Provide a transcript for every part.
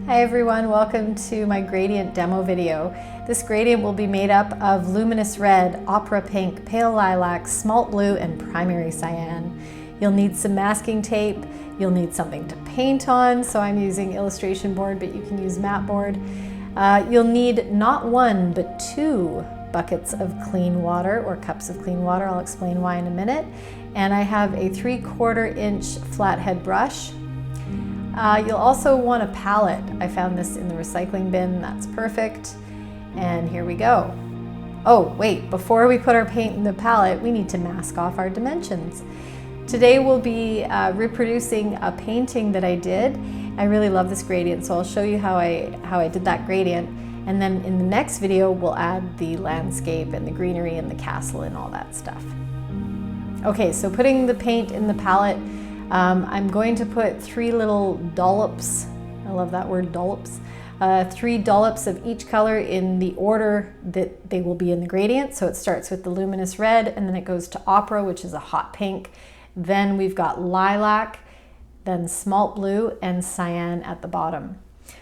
Hi everyone, welcome to my gradient demo video. This gradient will be made up of Luminous Red, Opera Pink, Pale Lilac, Smalt Blue, and Primary Cyan. You'll need some masking tape, you'll need something to paint on, so I'm using illustration board, but you can use matte board. You'll need not one, but 2 buckets of clean water, or cups of clean water. I'll explain why in a minute. And I have a 3/4 inch flathead brush. You'll also want a palette. I found this in the recycling bin, that's perfect. And here we go. Oh, wait, before we put our paint in the palette, we need to mask off our dimensions. Today we'll be reproducing a painting that I did. I really love this gradient, so I'll show you how I did that gradient. And then in the next video, we'll add the landscape and the greenery and the castle and all that stuff. Okay, so putting the paint in the palette, I'm going to put 3 little dollops, I love that word, dollops, 3 dollops of each color in the order that they will be in the gradient. So it starts with the Luminous Red, and then it goes to Opera, which is a hot pink. Then we've got Lilac, then Smalt Blue, and Cyan at the bottom.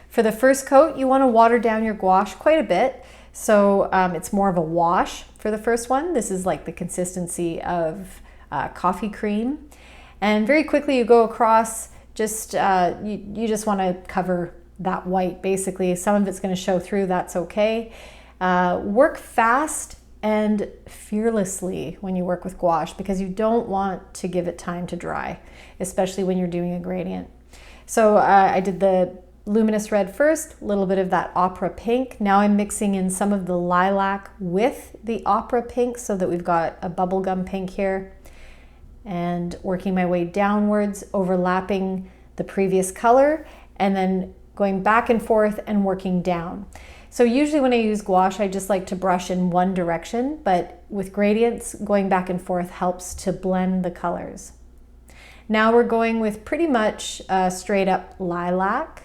For the first coat, you want to water down your gouache quite a bit. So it's more of a wash for the first one. This is like the consistency of coffee cream. And very quickly you go across, just you just want to cover that white basically. Some of it's going to show through, that's okay. Work fast and fearlessly when you work with gouache, because you don't want to give it time to dry, especially when you're doing a gradient. So I did the Luminous Red first, a little bit of that Opera Pink. Now I'm mixing in some of the Lilac with the Opera Pink so that we've got a bubblegum pink here. And working my way downwards, overlapping the previous color, and then going back and forth and working down. So usually when I use gouache, I just like to brush in one direction, but with gradients, going back and forth helps to blend the colors. Now we're going with pretty much straight up lilac,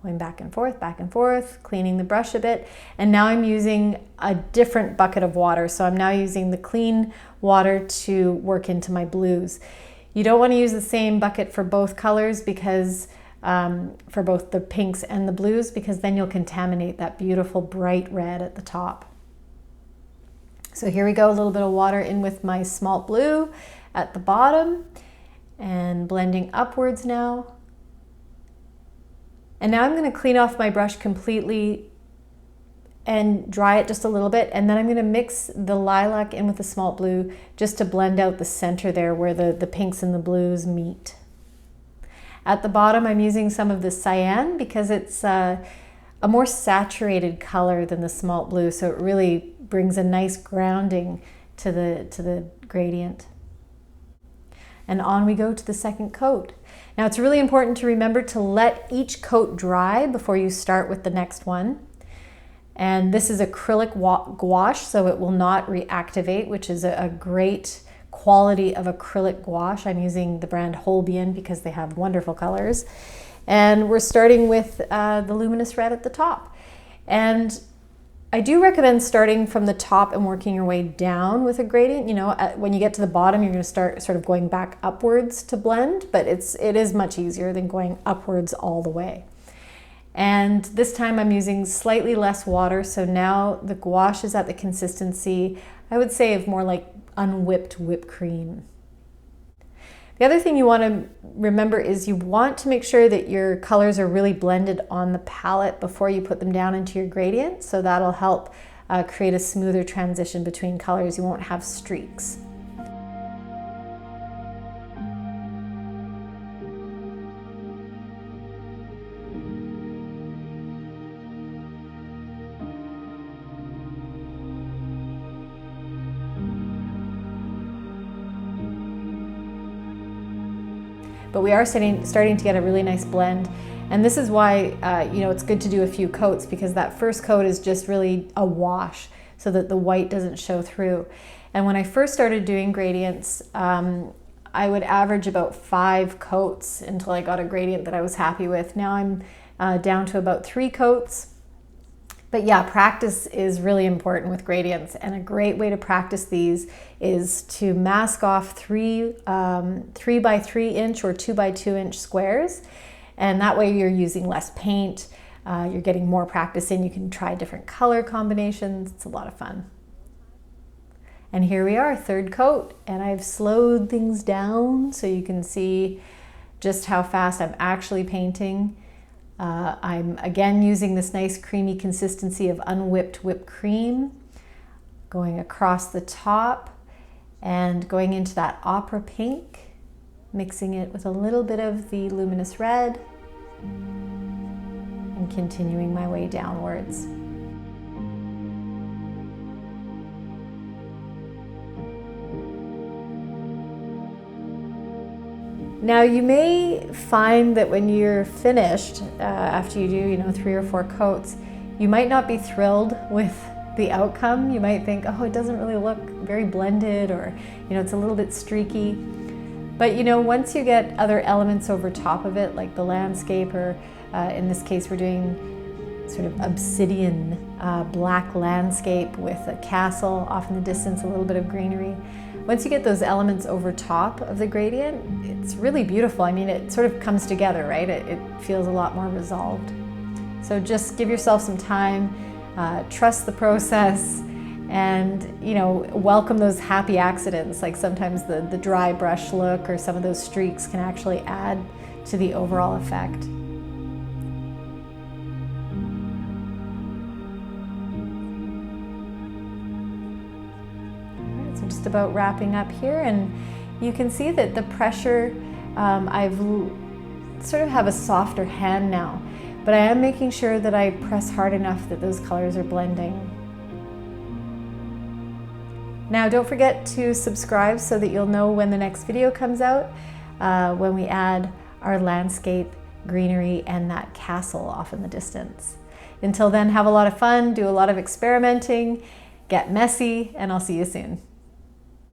going back and forth, cleaning the brush a bit. And now I'm using a different bucket of water. So I'm now using the clean water to work into my blues. You don't want to use the same bucket for both colors, because for both the pinks and the blues, because then you'll contaminate that beautiful bright red at the top. So here we go, a little bit of water in with my Smalt Blue at the bottom and blending upwards now. And now I'm going to clean off my brush completely and dry it just a little bit. And then I'm going to mix the lilac in with the Smalt Blue just to blend out the center there where the pinks and the blues meet. At the bottom, I'm using some of the Cyan because it's a more saturated color than the Smalt Blue. So it really brings a nice grounding to the gradient. And on we go to the second coat. Now it's really important to remember to let each coat dry before you start with the next one. And this is acrylic gouache, so it will not reactivate, which is a great quality of acrylic gouache. I'm using the brand Holbein because they have wonderful colors. And we're starting with the Luminous Red at the top. And I do recommend starting from the top and working your way down with a gradient. You know, when you get to the bottom, you're going to start sort of going back upwards to blend, but it is much easier than going upwards all the way. And this time I'm using slightly less water, so now the gouache is at the consistency, I would say, of more like unwhipped whipped cream. The other thing you want to remember is you want to make sure that your colors are really blended on the palette before you put them down into your gradient, so that'll help create a smoother transition between colors. You won't have streaks. But we are starting to get a really nice blend. And this is why you know, it's good to do a few coats, because that first coat is just really a wash so that the white doesn't show through. And when I first started doing gradients, I would average about 5 coats until I got a gradient that I was happy with. Now I'm down to about 3 coats. But yeah, practice is really important with gradients, and a great way to practice these is to mask off 3 by 3 inch or 2 by 2 inch squares, And that way you're using less paint, you're getting more practice in, you can try different color combinations, it's a lot of fun. And here we are, third coat, and I've slowed things down so you can see just how fast I'm actually painting. I'm again using this nice creamy consistency of unwhipped whipped cream, going across the top and going into that opera pink, mixing it with a little bit of the luminous red and continuing my way downwards. Now you may find that when you're finished, after you do, 3 or 4 coats, you might not be thrilled with the outcome. You might think, oh, it doesn't really look very blended, or it's a little bit streaky. But once you get other elements over top of it, like the landscape, or in this case we're doing sort of obsidian black landscape with a castle off in the distance, a little bit of greenery. Once you get those elements over top of the gradient, it's really beautiful. I mean, it sort of comes together, right? It feels a lot more resolved. So just give yourself some time, trust the process, and welcome those happy accidents. Like sometimes the dry brush look or some of those streaks can actually add to the overall effect. So just about wrapping up here, and you can see that the pressure, I've sort of have a softer hand now, but I am making sure that I press hard enough that those colors are blending. Now don't forget to subscribe so that you'll know when the next video comes out, when we add our landscape, greenery, and that castle off in the distance. Until then, have a lot of fun, do a lot of experimenting, get messy, and I'll see you soon.